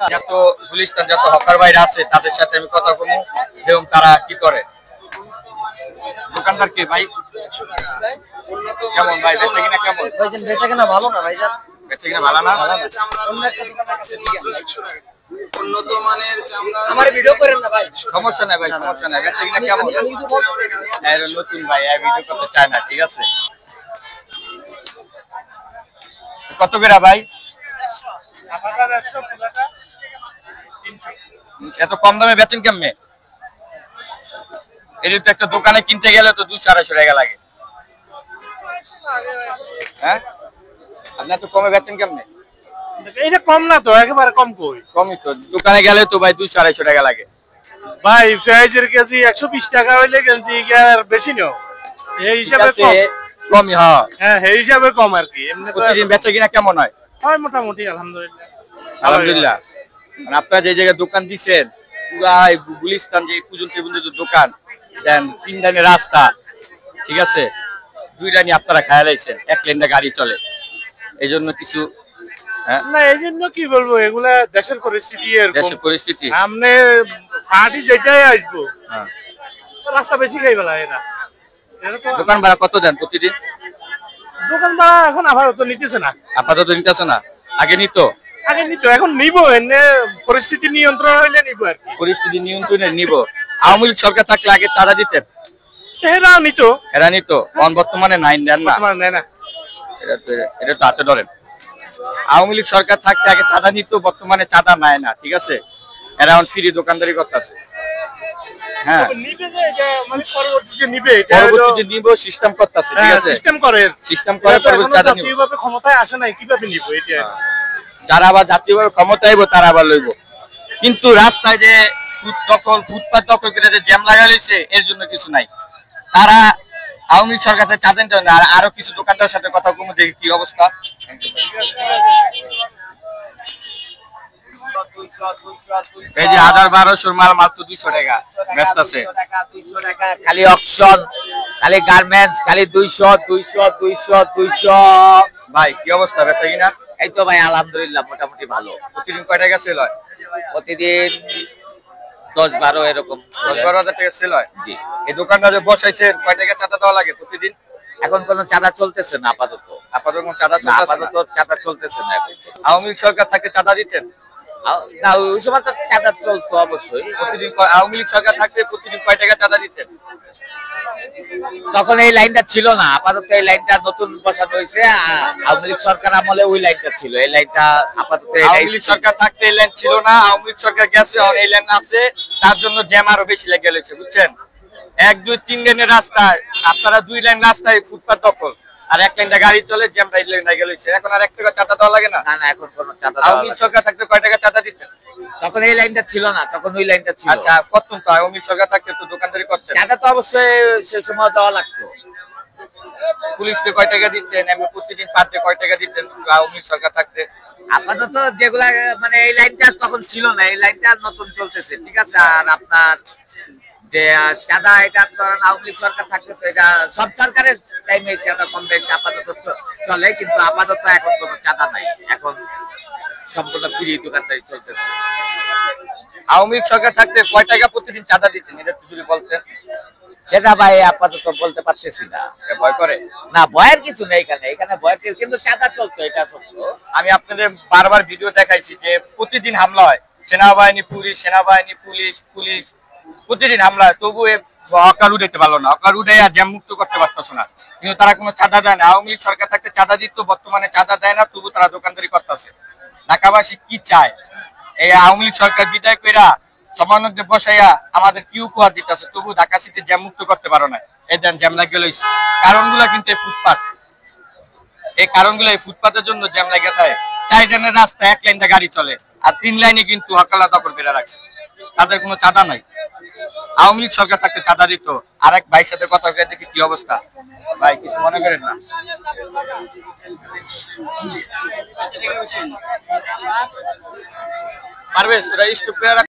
যত গুলিস্তান যত হকার ভাইরা আছে তাদের সাথে আমি কথা বলবো এবং তারা কি করে। দোকানদার কে ভাই? কেমন ভাই বেচা কিনা কেমন? ভাইজান বেচা কিনা ভালো না ভাইজান, বেচা কিনা ভালো না? অন্য একটা দোকানের কাছে দিয়ে উন্নত মানের চামড়া। আমার ভিডিও করেন না ভাই, সমস্যা নাই ভাই, সমস্যা নাই। বেচা কিনা কেমন? এর নতুন ভাই এই ভিডিও করতে চায় না, ঠিক আছে। কত করে ভাই? এত কম দামে বেচেন কেমনে? এই তো একটা দোকানে কিনতে গেলে তো 200-250 টাকা লাগে। হ্যাঁ, আপনি এত কমে বেচেন কেমনে? এটা কম না তো, একেবারে কম কই। কমই তো, দোকানে গেলে তো ভাই 200-250 টাকা লাগে ভাই পেঁয়াজের কেজি 120 টাকা হইলে কেজি আর বেশি নাও, এই হিসাবে কম। কমই, হ্যাঁ এই হিসাবে কম আর কি। এমনি তো প্রতিদিন বেচা কিনা কেমন হয়? হয় মোটামুটি আলহামদুলিল্লাহ। আলহামদুলিল্লাহ। মানে আপনারা যে জায়গায় দোকান দিচ্ছেন পুরাই গুলিস্তান যে পর্যন্ত দোকান দেন, 3 লাইনের রাস্তা, ঠিক আছে, 2 লাইনে আপনারা খায়া লাইছেন, 1 লাইনে গাড়ি চলে, এই জন্য কিছু না এই জন্য কি বলবো, এগুলা দেশের পরিস্থিতি, দেশের পরিস্থিতি। সামনে পার্টি যেটাই আসবো রাস্তা বেশি খাই বেলা এরা। দোকান ভাড়া কত দেন প্রতিদিন? দোকান ভাড়া এখন আপাতত নিতেছে না। আপাতত নিতেছে না, আগে নিত? আগে নিত, এখন নিবো, এনে পরিস্থিতি নিয়ন্ত্রণ হইলে নিবো আর কি। পরিস্থিতি নিয়ন্ত্রণে নিব। আওয়ামী লীগ সরকার থাকলে আগে চাঁদা দিতেন? এরা নিত, এরা নিত, বর্তমানে নাই, নেন না? নেয় না। এটা তো হাতে ধরেন। আওয়ামী লীগ সরকার থাকতে আগে চাঁদা নিত, বর্তমানে চাঁদা নেয় না, ঠিক আছে। এরা এখন ফ্রি দোকানদারি করতেছে। হ্যাঁ, পরবর্তীতে নিব সিস্টেম করতেছে, ঠিক আছে, সিস্টেম করে চাঁদা নিব। কিভাবে ক্ষমতায় আসে নাই, কিভাবে নিব এটা। যারা আবার জাতীয়ভাবে ক্ষমতা আইব তারা আবার লইব। কিন্তু রাস্তায় যে ফুটপাত দখল করে যে জ্যাম লাগা লইছে, এর জন্য কিছু নাই। তারা আওয়ামী লীগ সরকার থেকে চাঁদেন না। আর আরো কিছু দোকানদার সাথে কথা কমে দেখি কি অবস্থা। এই যে 1000-1200 মাল মাত্র 200 টাকা ব্যস্ত আছে। 200 টাকা খালি অকশন, খালি গার্মেন্টস, খালি 200। ভাই কি অবস্থা বেচা কিনা? এই তো ভাই আলহামদুলিল্লাহ মোটামুটি ভালো। প্রতিদিন কয় টাকা সেল হয়? প্রতিদিন 10-12 এরকম 10-12 হাজার টাকা সেল হয়। জি। এই দোকানটা যে বসাইছেন কয় টাকা চাঁদা দেওয়া লাগে প্রতিদিন? এখন কোনো চাঁদা চলতেছে না আপাতত। আপাতত কোনো চাঁদা না, চলতেছে না। আপাতত চাঁদা চলতেছে না এখন। আওয়ামী লীগ সরকার থাকতে চাঁদা দিতেন? না ওই সময় তো চাঁদা চলতো অবশ্যই। প্রতিদিন আওয়ামী লীগ সরকার থাকতে প্রতিদিন কয় টাকা চাঁদা দিতেন? তখন এই লাইনটা ছিল না, আপাতত এই লাইনটা নতুন বসানো হয়েছে। আওয়ামী লীগ সরকার আমলে ওই লাইনটা ছিল, এই লাইনটা আপাতত আওয়ামী লীগ সরকার থাকতে এই লাইন ছিল না, আওয়ামী লীগ সরকার গেছে আর এই লাইন আছে, তার জন্য জ্যাম আরো বেশি লেগে গেছে, বুঝছেন। 1-2-3 লাইনের রাস্তায় আপনারা 2 লাইন রাস্তায় ফুটপাত দখল, আর 1 লাইনটা গাড়ি চলে, জ্যামটা এই লাইনে গেছে। এখন আর 1 টাকা চাঁদা দেওয়া লাগে না? না না, এখন কোনো চাঁদা আওয়ামী লীগ সরকার থাকতে কয় টাকা চাঁদা দিতেন? তখন এই লাইনটা ছিল না, তখন ওই লাইনটা ছিল। আচ্ছা, করতেন তো, আওয়ামী লীগ সরকার থাকতে তো দোকানদারি করতেন। চাঁদা তো অবশ্যই সেই সময় দেওয়া লাগতো। পুলিশকে কয় টাকা দিতেন, এমনি প্রতিদিন পার্টে কয় টাকা দিতেন আওয়ামী লীগ সরকার থাকতে? আপাতত যেগুলা মানে এই লাইনটা তখন ছিল না, এই লাইনটা নতুন চলতেছে, ঠিক আছে। আর আপনার যে চাঁদা, এটা ধরেন আওয়ামী লীগ সরকার থাকতে তো এটা সব সরকারের টাইমে চাঁদা কম বেশি আপাতত চলে, কিন্তু আপাতত এখন কোনো চাঁদা নাই, এখন সম্পূর্ণ ফ্রি দোকানদারি চলতেছে। আওয়ামী লীগ সরকার থাকতে কয় টাকা প্রতিদিন চাঁদা দিতেন, এটা একটু যদি বলতেন। সেটা ভাই আপাতত বলতে পারতেছি না। ভয় করে না, ভয়ের কিছু নেই এখানে, এখানে ভয়ের কিছু, কিন্তু চাঁদা চলতো, এটা সত্য। আমি আপনাদের বারবার ভিডিও দেখাইছি যে প্রতিদিন হামলা হয়, সেনাবাহিনী পুলিশ, সেনাবাহিনী পুলিশ, পুলিশ প্রতিদিন হামলা হয়, তবু হকার উঠাইতে পারলো না, হকার উঠে আর জ্যাম মুক্ত করতে পারতেছে না। কিন্তু তারা কোনো চাঁদা দেয় না। আওয়ামী লীগ সরকার থাকতে চাঁদা দিত, বর্তমানে চাঁদা দেয় না, তবু তারা দোকানদারি করতেছে। ঢাকাবাসী কি চায়? এই আওয়ামী লীগ সরকার বিদায় কইরা সমানকে বসাইয়া আমাদের কি উপহার দিতেছে, তবু ঢাকা সিটি জ্যাম মুক্ত করতে পারো না। এই দেন জ্যাম লাগিয়ে লইছে, কারণগুলো কিন্তু এই ফুটপাত, এই কারণগুলো এই ফুটপাতের জন্য জ্যাম লাগে থাকে। 4 লাইনের রাস্তা, 1 লাইনটা গাড়ি চলে, আর 3 লাইনে কিন্তু হকালা দখল করে রাখছে, তাদের কোনো চাঁদা নাই। আওয়ামী লীগ সরকার থাকতে চাঁদা দিত। আরেক ভাইয়ের সাথে কথা বলে দেখি কি অবস্থা। ভাই কিছু মনে করেন না? পারবে সেটা স্টপ করে